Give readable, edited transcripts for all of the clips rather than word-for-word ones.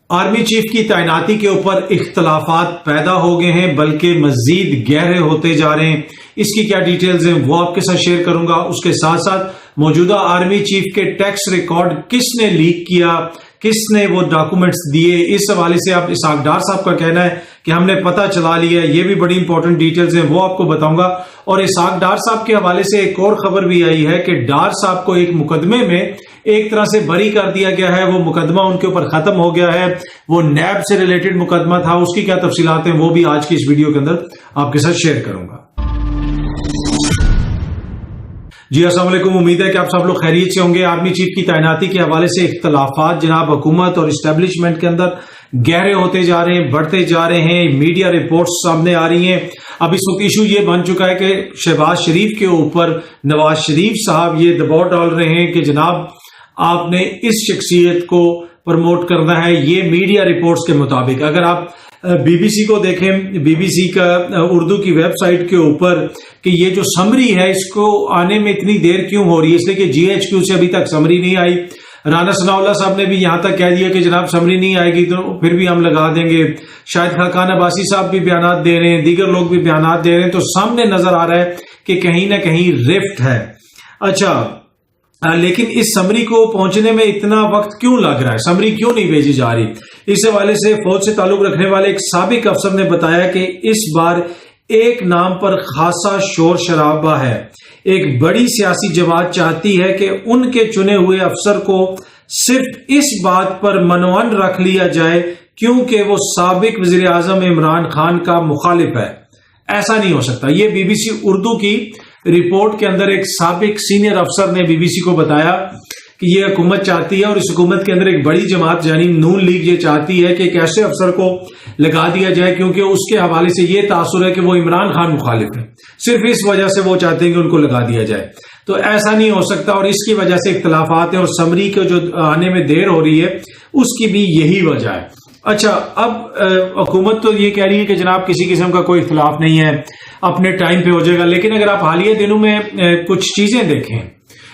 Army chief کی تعیناتی کے اوپر اختلافات پیدا ہو گئے ہیں بلکہ مزید گہرے ہوتے جا رہے ہیں. اس کی کیا ڈیٹیلز ہیں وہ آپ کے ساتھ شیئر کروں گا. اس کے ساتھ ساتھ موجودہ آرمی چیف کے ٹیکس ریکارڈ کس نے لیک کیا, کس نے وہ ڈاکومنٹس دیے, اس حوالے سے اب اسحاق ڈار صاحب کا کہنا ہے کہ ہم نے پتہ چلا لیا. یہ بھی بڑی امپورٹنٹ ڈیٹیلز ہیں وہ آپ کو بتاؤں گا. اور اسحاق ڈار صاحب کے حوالے سے ایک اور خبر بھی آئی ہے کہ ڈار صاحب کو ایک مقدمے میں ایک طرح سے بری کر دیا گیا ہے. وہ مقدمہ ان کے اوپر ختم ہو گیا ہے. وہ نیب سے ریلیٹڈ مقدمہ تھا, اس کی کیا تفصیلات ہیں وہ بھی آج کی اس ویڈیو کے اندر آپ کے ساتھ شیئر کروں گا. جی السلام علیکم, امید ہے کہ آپ سب لوگ خیریت سے ہوں گے. آرمی چیف کی تعیناتی کے حوالے سے اختلافات جناب حکومت اور اسٹیبلشمنٹ کے اندر گہرے ہوتے جا رہے ہیں, بڑھتے جا رہے ہیں. میڈیا رپورٹس سامنے آ رہی ہیں. اب اس وقت ایشو یہ بن چکا ہے کہ شہباز شریف کے اوپر نواز شریف صاحب یہ دباؤ ڈال رہے ہیں کہ جناب آپ نے اس شخصیت کو پروموٹ کرنا ہے. یہ میڈیا رپورٹس کے مطابق اگر آپ بی بی سی کو دیکھیں, بی بی سی کا اردو کی ویب سائٹ کے اوپر کہ یہ جو سمری ہے اس کو آنے میں اتنی دیر کیوں ہو رہی ہے, اس لیے کہ جی ایچ کیو سے ابھی تک سمری نہیں آئی. رانا ثناء اللہ صاحب نے بھی یہاں تک کہہ دیا کہ جناب سمری نہیں آئے گی تو پھر بھی ہم لگا دیں گے. شاید خاقان عباسی صاحب بھی بیانات دے رہے ہیں, دیگر لوگ بھی بیانات دے رہے ہیں. تو سامنے نظر آ رہا ہے کہ کہیں نہ کہیں رفٹ ہے. اچھا, لیکن اس سمری کو پہنچنے میں اتنا وقت کیوں لگ رہا ہے, سمری کیوں نہیں بھیجی جا رہی؟ اس حوالے سے فوج سے تعلق رکھنے والے ایک سابق افسر نے بتایا کہ اس بار ایک نام پر خاصا شور شرابہ ہے. ایک بڑی سیاسی جماعت چاہتی ہے کہ ان کے چنے ہوئے افسر کو صرف اس بات پر منوعن رکھ لیا جائے کیونکہ وہ سابق وزیر اعظم عمران خان کا مخالف ہے. ایسا نہیں ہو سکتا. یہ بی بی سی اردو کی رپورٹ کے اندر ایک سابق سینئر افسر نے بی بی سی کو بتایا کہ یہ حکومت چاہتی ہے اور اس حکومت کے اندر ایک بڑی جماعت یعنی نون لیگ یہ چاہتی ہے کہ ایک ایسے افسر کو لگا دیا جائے کیونکہ اس کے حوالے سے یہ تاثر ہے کہ وہ عمران خان مخالف ہے. صرف اس وجہ سے وہ چاہتے ہیں کہ ان کو لگا دیا جائے. تو ایسا نہیں ہو سکتا اور اس کی وجہ سے اختلافات ہیں اور سمری کو جو آنے میں دیر ہو رہی ہے اس کی بھی یہی وجہ ہے. اچھا, اب حکومت تو یہ کہہ رہی ہے کہ جناب کسی قسم کا کوئی اختلاف نہیں ہے, اپنے ٹائم پہ ہو جائے گا. لیکن اگر آپ حالیہ دنوں میں کچھ چیزیں دیکھیں,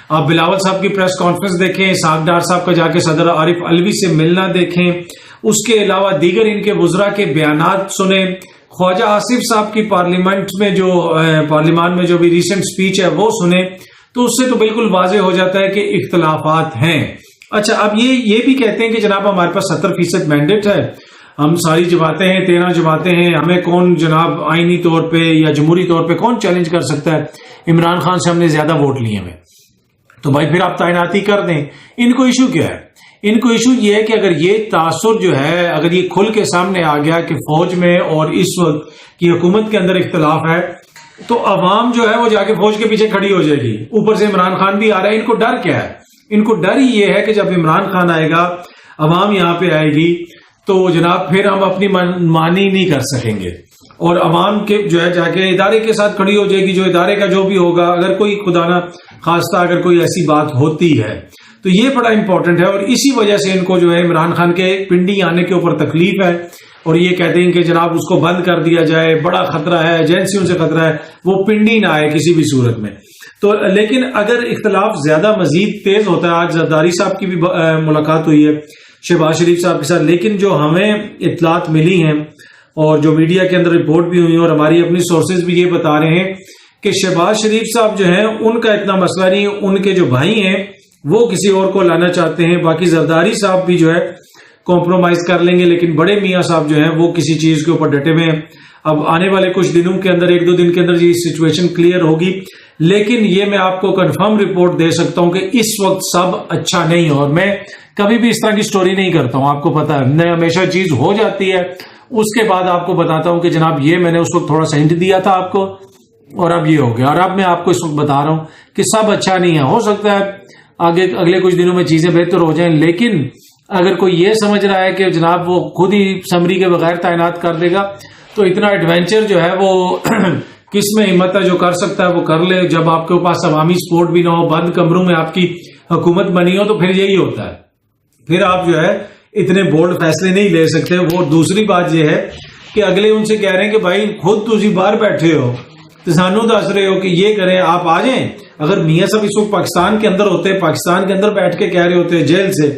آپ بلاول صاحب کی پریس کانفرنس دیکھیں, اسحاق ڈار صاحب کا جا کے صدر عارف علوی سے ملنا دیکھیں, اس کے علاوہ دیگر ان کے وزراء کے بیانات سنیں, خواجہ آصف صاحب کی پارلیمان میں جو بھی ریسنٹ سپیچ ہے وہ سنیں, تو اس سے تو بالکل واضح ہو جاتا ہے کہ اختلافات ہیں. اچھا, اب یہ بھی کہتے ہیں کہ جناب ہمارے پاس 70% مینڈیٹ ہے, ہم ساری جماعتیں ہیں, 13 جماعتیں ہیں, ہمیں کون جناب آئینی طور پہ یا جمہوری طور پہ کون چیلنج کر سکتا ہے, عمران خان سے ہم نے زیادہ ووٹ لیے ہیں. تو بھائی پھر آپ تعیناتی کر دیں. ان کو ایشو کیا ہے؟ ان کو ایشو یہ ہے کہ اگر یہ تاثر جو ہے اگر یہ کھل کے سامنے آ گیا کہ فوج میں اور اس وقت کی حکومت کے اندر اختلاف ہے تو عوام جو ہے وہ جا کے فوج کے پیچھے کھڑی ہو جائے گی. اوپر سے عمران خان بھی آ رہا ہے. ان کو ڈر کیا ہے؟ ان کو ڈر ہی یہ ہے کہ جب عمران خان آئے گا, عوام یہاں پہ آئے گی تو جناب پھر ہم اپنی مانی نہیں کر سکیں گے اور عوام کے جو ہے جا کے ادارے کے ساتھ کھڑی ہو جائے گی. جو ادارے کا جو بھی ہوگا, اگر کوئی خدا نہ خواستہ اگر کوئی ایسی بات ہوتی ہے تو یہ بڑا امپورٹنٹ ہے. اور اسی وجہ سے ان کو جو ہے عمران خان کے پنڈی آنے کے اوپر تکلیف ہے اور یہ کہتے ہیں کہ جناب اس کو بند کر دیا جائے, بڑا خطرہ ہے, ایجنسیوں سے خطرہ ہے, وہ پنڈی نہ آئے کسی بھی صورت میں. تو لیکن اگر اختلاف زیادہ مزید تیز ہوتا ہے, آج زرداری صاحب کی بھی ملاقات ہوئی ہے شہباز شریف صاحب کے ساتھ, لیکن جو ہمیں اطلاعات ملی ہیں اور جو میڈیا کے اندر رپورٹ بھی ہوئی ہیں اور ہماری اپنی سورسز بھی یہ بتا رہے ہیں کہ شہباز شریف صاحب جو ہیں ان کا اتنا مسئلہ نہیں, ان کے جو بھائی ہیں وہ کسی اور کو لانا چاہتے ہیں. باقی زرداری صاحب بھی جو ہے کمپرومائز کر لیں گے, لیکن بڑے میاں صاحب جو ہیں وہ کسی چیز کے اوپر ڈٹے ہوئے ہیں. اب آنے والے کچھ دنوں کے اندر 1-2 دن کے اندر یہ سچویشن کلیئر ہوگی, لیکن یہ میں آپ کو کنفرم رپورٹ دے سکتا ہوں کہ اس وقت سب اچھا نہیں ہے. اور میں کبھی بھی اس طرح کی سٹوری نہیں کرتا ہوں, آپ کو پتا ہے, میں ہمیشہ چیز ہو جاتی ہے اس کے بعد آپ کو بتاتا ہوں کہ جناب یہ میں نے اس وقت تھوڑا سا ہنٹ دیا تھا آپ کو اور اب یہ ہو گیا. اور اب میں آپ کو اس وقت بتا رہا ہوں کہ سب اچھا نہیں ہے. ہو سکتا ہے آگے اگلے کچھ دنوں میں چیزیں بہتر ہو جائیں, لیکن اگر کوئی یہ سمجھ رہا ہے کہ جناب وہ خود ہی سمری کے بغیر تعینات کر دے گا تو اتنا ایڈونچر جو ہے وہ کس میں ہمت ہے, جو کر سکتا ہے وہ کر لے. جب آپ کے پاس عوامی سپورٹ بھی نہ ہو, بند کمروں میں آپ کی حکومت بنی ہو, تو پھر یہی ہوتا ہے, پھر آپ جو ہے اتنے بولڈ فیصلے نہیں لے سکتے. وہ دوسری بات یہ ہے کہ اگلے ان سے کہہ رہے ہیں کہ بھائی خود تسی باہر بیٹھے ہو تو سانو دس رہے ہو کہ یہ کریں, آپ آ جائیں. اگر میاں صاحب اس وقت پاکستان کے اندر ہوتے, پاکستان کے اندر بیٹھ کے کہہ رہے ہوتے جیل سے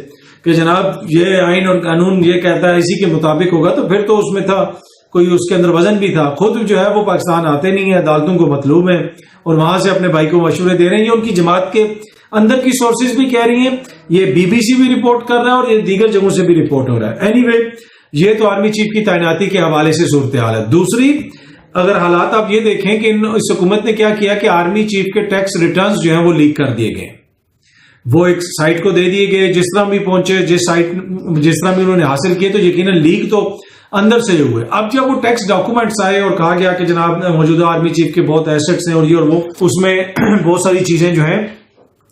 کہ جناب یہ آئین اور قانون یہ کہتا ہے اسی کے مطابق ہوگا، تو پھر تو اس میں تھا کوئی، اس کے اندر وزن بھی تھا. خود جو ہے وہ پاکستان آتے نہیں ہیں، عدالتوں کو مطلوب ہیں اور وہاں سے اپنے بھائی کو مشورے دے رہے ہیں. یہ ان کی جماعت کے اندر کی سورسز بھی کہہ رہی ہیں، یہ BBC بھی رپورٹ کر رہا ہے اور یہ دیگر جگہوں سے بھی رپورٹ ہو رہا ہے. اینی وے یہ تو آرمی چیف کی تعیناتی کے حوالے سے صورتحال ہے. دوسری اگر حالات آپ یہ دیکھیں کہ اس حکومت نے کیا کیا کہ آرمی چیف کے ٹیکس ریٹرنز جو ہیں وہ لیک کر دیے گئے، وہ ایک سائٹ کو دے دیے گئے، جس طرح بھی پہنچے، جس طرح بھی انہوں نے حاصل کیے، تو یقیناً لیک تو اندر سے ہوئے. اب جب وہ ٹیکس ڈاکومنٹس آئے اور کہا گیا کہ جناب موجودہ آرمی چیف کے بہت ایسٹس ہیں اور یہ اور وہ، اس میں بہت ساری چیزیں جو ہیں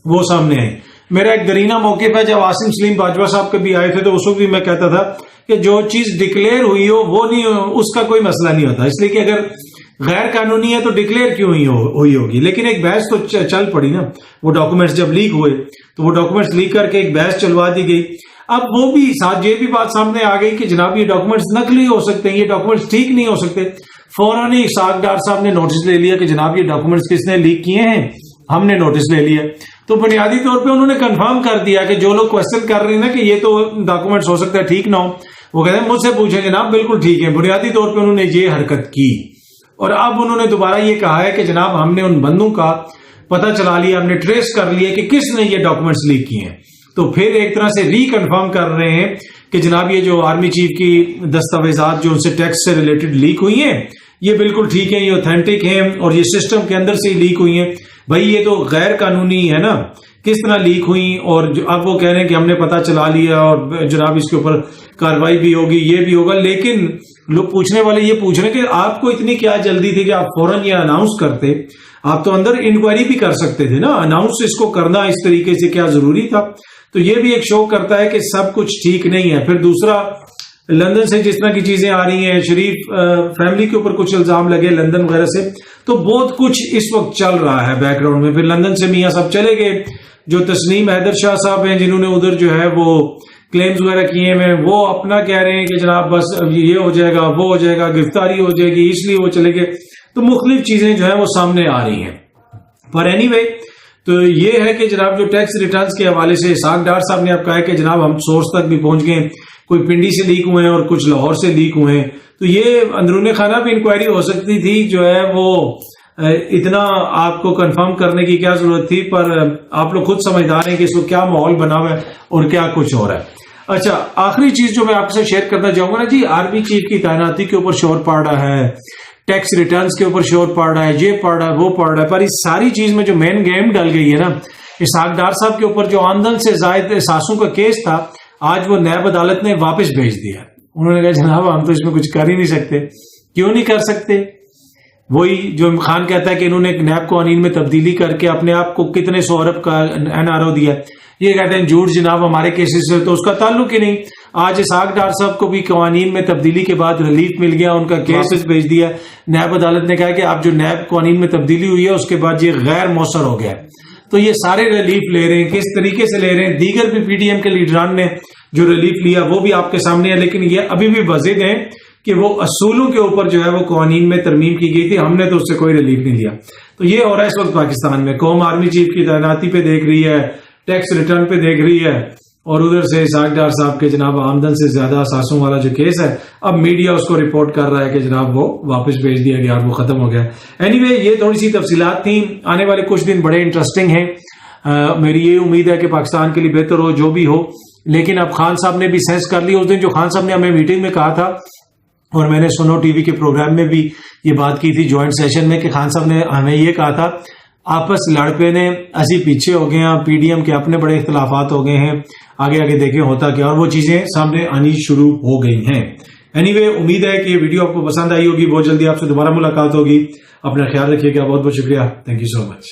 وہ سامنے آئیں. میرا ایک درینہ موقف ہے، جب عاصم سلیم باجوہ صاحب کبھی آئے تھے تو اس وقت بھی میں کہتا تھا کہ جو چیز ڈکلیئر ہوئی ہو وہ نہیں، اس کا کوئی مسئلہ نہیں ہوتا، اس لیے کہ اگر غیر قانونی ہے تو ڈکلیئر کیوں ہوئی ہوگی. لیکن ایک بحث تو چل پڑی نا، وہ ڈاکومنٹس جب لیک ہوئے تو وہ ڈاکومنٹس لیک کر کے ایک بحث چلوا دی گئی. اب وہ بھی ساتھ یہ بھی بات سامنے آ گئی کہ جناب یہ ڈاکومنٹس نقلی ہو سکتے ہیں، یہ ڈاکومنٹس ٹھیک نہیں ہو سکتے. فوراً ہی اسحاق ڈار صاحب نے نوٹس لے لیا کہ جناب یہ ڈاکومنٹس کس نے لیک کیے ہیں، ہم نے نوٹس لے لیا. تو بنیادی طور پہ انہوں نے کنفرم کر دیا کہ جو لوگ کوشچن کر رہے ہیں نا کہ یہ تو ڈاکومنٹس ہو سکتا ہے ٹھیک نہ ہو، وہ کہتے ہیں مجھ سے پوچھیں جناب بالکل ٹھیک ہے. بنیادی طور پہ انہوں نے یہ حرکت کی اور اب انہوں نے دوبارہ یہ کہا ہے کہ جناب ہم نے ان بندوں کا پتہ چلا لیا، ہم نے ٹریس کر لیا کہ کس نے یہ ڈاکومنٹس لیک کیے ہیں. تو پھر ایک طرح سے ری کنفرم کر رہے ہیں کہ جناب یہ جو آرمی چیف کی دستاویزات جو ان سے ٹیکس سے ریلیٹڈ لیک ہوئی ہیں یہ بالکل ٹھیک ہیں، یہ اوتھینٹک ہیں اور یہ سسٹم کے اندر سے ہی لیک ہوئی ہیں. بھائی یہ تو غیر قانونی ہے نا، کس طرح لیک ہوئی؟ اور اب وہ کہہ رہے ہیں کہ ہم نے پتہ چلا لیا اور جناب اس کے اوپر کاروائی بھی ہوگی، یہ بھی ہوگا. لیکن لوگ پوچھنے والے یہ پوچھ رہے ہیں کہ آپ کو اتنی کیا جلدی تھی کہ آپ فوراً یہ اناؤنس کرتے؟ آپ تو اندر انکوائری بھی کر سکتے تھے نا، اناؤنس اس کو کرنا اس طریقے سے کیا ضروری تھا؟ تو یہ بھی ایک شو کرتا ہے کہ سب کچھ ٹھیک نہیں ہے. پھر دوسرا لندن سے جس طرح کی چیزیں آ رہی ہیں، شریف فیملی کے اوپر کچھ الزام لگے لندن وغیرہ سے، تو بہت کچھ اس وقت چل رہا ہے بیک گراؤنڈ میں. پھر لندن سے میاں صاحب چلے گئے، جو تسنیم حیدر شاہ صاحب ہیں جنہوں نے ادھر جو ہے وہ کلیمز وغیرہ کیے ہیں، وہ اپنا کہہ رہے ہیں کہ جناب بس یہ ہو جائے گا، وہ ہو جائے گا، گرفتاری ہو جائے گی، اس لیے وہ چلے گئے. تو مختلف چیزیں جو ہیں وہ سامنے آ رہی ہیں. پر اینی وے تو یہ ہے کہ جناب جو ٹیکس ریٹرنز کے حوالے سے اسحاق ڈار صاحب نے اب کہا ہے کہ جناب ہم سورس تک بھی پہنچ گئے، کوئی پنڈی سے لیک ہوئے ہیں اور کچھ لاہور سے لیک ہوئے ہیں. تو یہ اندرون خانہ بھی انکوائری ہو سکتی تھی، جو ہے وہ اتنا آپ کو کنفرم کرنے کی کیا ضرورت تھی؟ پر آپ لوگ خود سمجھدار ہیں کہ اس کو کیا ماحول بنا ہوا ہے اور کیا کچھ ہو رہا ہے. اچھا، آخری چیز جو میں آپ سے شیئر کرنا چاہوں گا نا جی، آرمی چیف کی تعیناتی کے اوپر شور پڑ رہا ہے، ٹیکس ریٹرنز کے اوپر شور پڑ رہا ہے، یہ پڑ رہا ہے، وہ پڑ رہا ہے. پر اس ساری چیز میں جو مین گیم ڈل گئی ہے نا، اسحاق ڈار صاحب کے اوپر جو آمدن سے زائد احساسوں کا کیس تھا، آج وہ نیب عدالت نے واپس بھیج دیا. انہوں نے کہا جناب ہم تو اس میں کچھ کر ہی نہیں سکتے. کیوں نہیں کر سکتے؟ وہی جو خان کہتا ہے کہ انہوں نے ایک نیب قوانین میں تبدیلی کر کے اپنے آپ کو کتنے سو ارب کا NRO دیا. یہ کہتے ہیں جھوٹ جناب، ہمارے کیسز سے تو اس کا تعلق ہی نہیں. آج اسحاق ڈار صاحب کو بھی قوانین میں تبدیلی کے بعد ریلیف مل گیا، ان کا کیس بھیج دیا. نیب عدالت نے کہا کہ اب جو نیب قوانین میں تبدیلی ہوئی ہے اس کے بعد یہ غیر مؤثر ہو گیا. تو یہ سارے ریلیف لے رہے ہیں، کس طریقے سے لے رہے ہیں؟ دیگر بھی PDM کے لیڈران نے جو ریلیف لیا وہ بھی آپ کے سامنے ہے، لیکن یہ ابھی بھی وضاحت ہے کہ وہ اصولوں کے اوپر جو ہے وہ قوانین میں ترمیم کی گئی تھی، ہم نے تو اس سے کوئی ریلیف نہیں لیا. تو یہ ہو رہا ہے اس وقت پاکستان میں. قوم آرمی چیف کی تعیناتی پہ دیکھ رہی ہے، ٹیکس ریٹرن پہ دیکھ رہی ہے، اور ادھر سے اسحاق ڈار صاحب کے جناب آمدن سے زیادہ اثاثوں والا جو کیس ہے، اب میڈیا اس کو رپورٹ کر رہا ہے کہ جناب وہ واپس بھیج دیا گیا اور وہ ختم ہو گیا. اینی وے یہ تھوڑی سی تفصیلات تھیں. آنے والے کچھ دن بڑے انٹرسٹنگ ہیں. میری یہ امید ہے کہ پاکستان کے لیے بہتر ہو جو بھی ہو. لیکن اب خان صاحب نے بھی سینس کر لی. اس دن جو خان صاحب نے ہمیں میٹنگ میں کہا تھا، اور میں نے سنو ٹی وی کے پروگرام میں بھی یہ بات کی تھی جوائنٹ سیشن میں، کہ خان صاحب نے ہمیں یہ کہا تھا آپس لڑ پے نے، اسی پیچھے ہو گئے ہیں، PDM کے اپنے بڑے اختلافات ہو گئے ہیں، آگے آگے دیکھیں ہوتا کیا، اور وہ چیزیں سامنے آنی شروع ہو گئی ہیں. اینی وے امید ہے کہ یہ ویڈیو آپ کو پسند آئی ہوگی. بہت جلدی آپ سے دوبارہ ملاقات ہوگی. اپنا خیال رکھیے گا. بہت بہت شکریہ. Thank you so much.